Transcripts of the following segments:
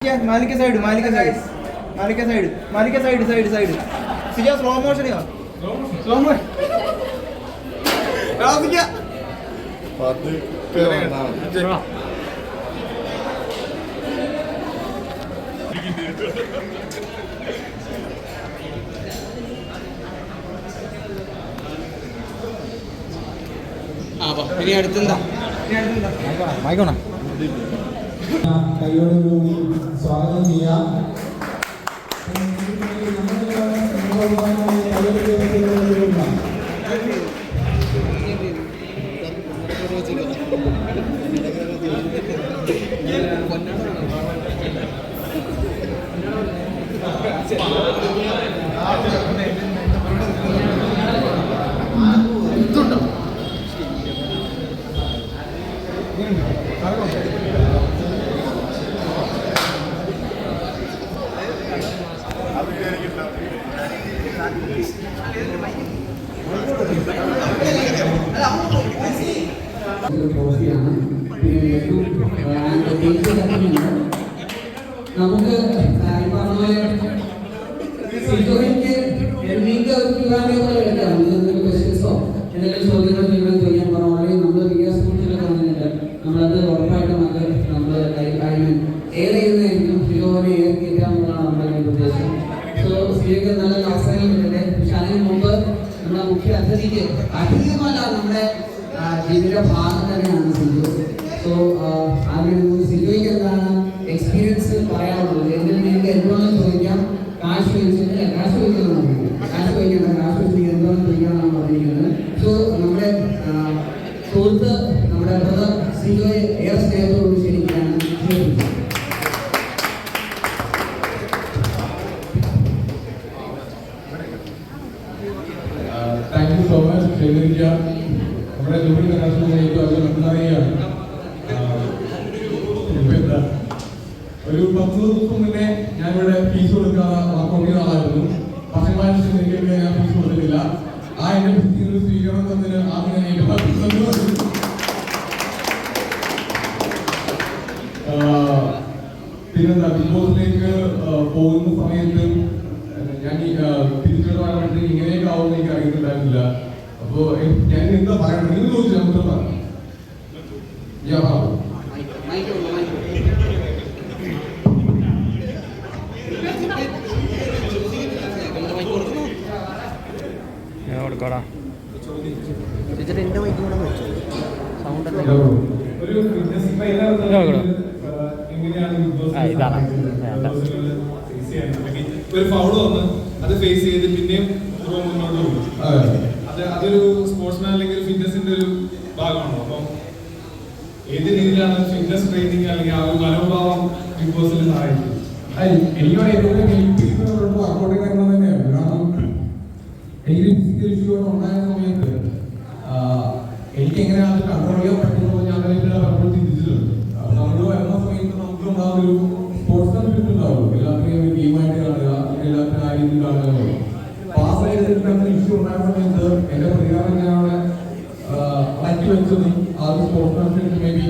Malika side Sija slow motion ഇനി അടുത്തെന്താ വായിക്കോണ കൈയോടുകൂടി സ്വാഗതം ചെയ്യാം. നമുക്ക് എന്തെങ്കിലും ചോദ്യങ്ങൾ നിങ്ങൾ ചെയ്യാൻ പറഞ്ഞു. നമ്മൾ വിദ്യാസംഘത്തിലൊക്കെ വന്നിട്ടുണ്ട്. നമ്മളത് ഉറപ്പായിട്ടും അത് നമ്മൾ എയർ ചെയ്യുന്നതായിരിക്കും. ഫിലോനെ എയർ കയറ്റാന്നുള്ളതാണ് നമ്മുടെ ഉദ്ദേശം. സോ സ്ത്രീക്ക് നല്ല അവസരങ്ങൾ കിട്ടട്ടെ. പക്ഷെ അതിന് മുമ്പ് നമ്മുടെ മുഖ്യ അതിഥിയുമല്ല നമ്മുടെ ജീവിതത്തിന്റെ ഭാഗം തന്നെയാണ് സിജു. സോ അതിന് സിജുയ്ക്ക് എന്താണ് എക്സ്പീരിയൻസ് പറയാനുള്ളത്? എന്തെങ്കിലും നിങ്ങൾക്ക് എന്തുകൊണ്ടും ചോദിക്കാം. കാശ് ചോദിച്ചിട്ട് കാശ് ചോദിക്കണം, കാശ് ചോദിക്കണം, കാശ് ചോദിച്ചിട്ട് എന്തുകൊണ്ടും ചോദിക്കാനാണ് പറഞ്ഞിരിക്കുന്നത്. സോ നമ്മുടെ സുഹൃത്ത് നമ്മുടെ ബ്രദർ സിജുയെ എയർ സ്നേഹത്തോട് ക്ഷണിക്കുകയാണ്. Thank you so much. ക്ഷണിക്ക നമ്മുടെ ജൂബിലി കലാശാല ഏറ്റവും അധികം നന്നായിയാണ്. ഒരു 10 ദിവസം മുന്നേ ഞാനിവിടെ ഫീസ് കൊടുക്കാതെ വർക്കൗട്ട് ചെയ്യുന്ന ആളായിരുന്നു. പക്ഷേ എനിക്ക് ഞാൻ ഫീസ് കൊടുത്തിട്ടില്ല. ആ എന്റെ ഫീസിന് സ്വീകരണം തന്നതിന് ആദ്യം പിന്നെന്താ ബിഗ് ബോസിലേക്ക് പോകുന്ന സമയത്ത് ഞാൻ തിരിച്ചോട്ട് പറയാൻ ഇങ്ങനെയൊക്കെ ആവുമെന്ന് എനിക്ക് അറിയുന്നുണ്ടായിരുന്നില്ല. അപ്പോ ഞാൻ എന്താ പറയണത് നിങ്ങൾ ചോദിച്ചു നമുക്ക് പറയാം. ഒരു ഫൗള് വന്ന് അത് ഫേസ് ചെയ്ത് പിന്നെയും മുന്നോട്ട് പോകും. അതൊരു സ്പോർട്സ്മാൻ അല്ലെങ്കിൽ ഫിറ്റ്നസിന്റെ ഒരു ഭാഗമാണോ? അപ്പം ഏത് രീതിയിലാണ് ഫിറ്റ്നസ് ട്രെയിനിങ് അല്ലെങ്കിൽ ആ ഒരു മനോഭാവം ബിഗ് ബോസിൽ സഹായിക്കുന്നത്? എനിക്ക് വർക്കൗട്ടിങ് കാര്യങ്ങൾ തന്നെയാണ്. കാരണം എനിക്ക് ഫിസിക്കൽ ഇഷ്യൂ ഉണ്ടായ സമയത്ത് എനിക്ക് എങ്ങനെ അത് കൺട്രോൾ ചെയ്യാൻ പറ്റുന്നത് ഞാൻ പലപ്പോഴും ചിന്തിച്ചിട്ടുണ്ട്. നമ്മൾ വരുന്ന സമയത്ത് നമുക്ക് ഉണ്ടാകുന്ന ഒരു സ്പോർട്സ് ഫിറ്റ് ഉണ്ടാവുള്ളൂ. എല്ലാത്തിനെയും ടീമായിട്ട് കാണുക, എല്ലാത്തിനും ആ രീതിയിൽ കാണുക. പാസ് ചെയ്തിട്ട് ഇഷ്യൂ ഉണ്ടായ സമയത്ത് എന്റെ പ്രതികാരം ഞാൻ അവിടെ മാറ്റി വെച്ചതും ആ ഒരു സ്പോർട്സ് ഫിറ്റ് മേ ബി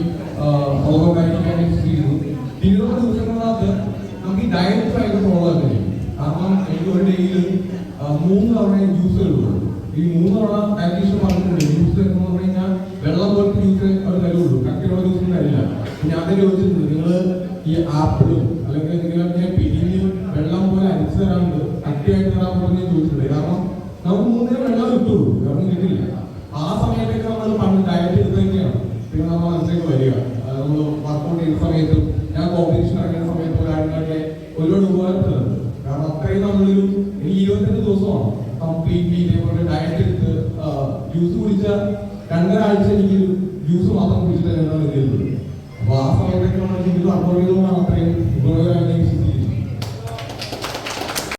കാര്യങ്ങൾ ചെയ്തു. ഇരുപത് ദിവസങ്ങളിനകത്ത് നമുക്ക് ഈ ഡയറ്റ് ആയിട്ട് ഫോളോ ചെയ്യാൻ കഴിയും. കാരണം എനിക്ക് ഒരു ഡേയിൽ 3 തവണ ജ്യൂസ് എടുക്കും. ഈ 3 തവണ ഡയറ്റീഷ്യൻ പറഞ്ഞിട്ടുണ്ട് ജ്യൂസ് എന്ന് പറഞ്ഞു കഴിഞ്ഞാൽ വെള്ളം പോലത്തെ ജ്യൂസ് അവർ തരുള്ളൂ, കട്ടിയുള്ള ജ്യൂസ് തരില്ല. ഞാൻ തന്നെ ചോദിച്ചിട്ടുണ്ട്, നിങ്ങൾ ഈ ആപ്പിളും അല്ലെങ്കിൽ എന്തെങ്കിലും പിരിഞ്ഞ് വെള്ളം പോലെ അരിച്ചു തരാറുണ്ട്, കട്ടിയായിട്ട് തരാൻ പറഞ്ഞ് ചോദിച്ചിട്ടുണ്ട്. കാരണം നമുക്ക് 3 വെള്ളം കിട്ടുള്ളൂ, വെള്ളം കിട്ടില്ല. ആ സമയത്തൊക്കെ നമ്മൾ പണ്ട് ഡയറ്റ് എടുത്തൊക്കെയാണ് പിന്നെ നമ്മൾ മനസ്സിലേക്ക് വരിക. നമ്മൾ വർക്കൗട്ട് ചെയ്യുന്ന സമയത്തും ഞാൻ കോമ്പറ്റീഷൻ ഇറങ്ങുന്ന സമയത്തും കാര്യങ്ങളൊക്കെ ഒരുപാട് ഉപകാരപ്പെടുന്നുണ്ട്. കാരണം അത്രയും നമ്മളൊരു 22 ദിവസമാണ് കംപ്ലീറ്റ്ലി ഇതേപോലെ ഡയറ്റ് എടുത്ത് ജ്യൂസ് കുടിച്ച 2.5 ആഴ്ച എനിക്ക് ജ്യൂസ് മാത്രം കുടിച്ചിട്ട് എന്നാണ് കരുതുന്നത്. അപ്പൊ ആ സമയത്തൊക്കെ നമ്മൾ ജീവിതം അപ്ലോഡ് ചെയ്തുകൊണ്ടാണ് അത്രയും ഗുണകരമായി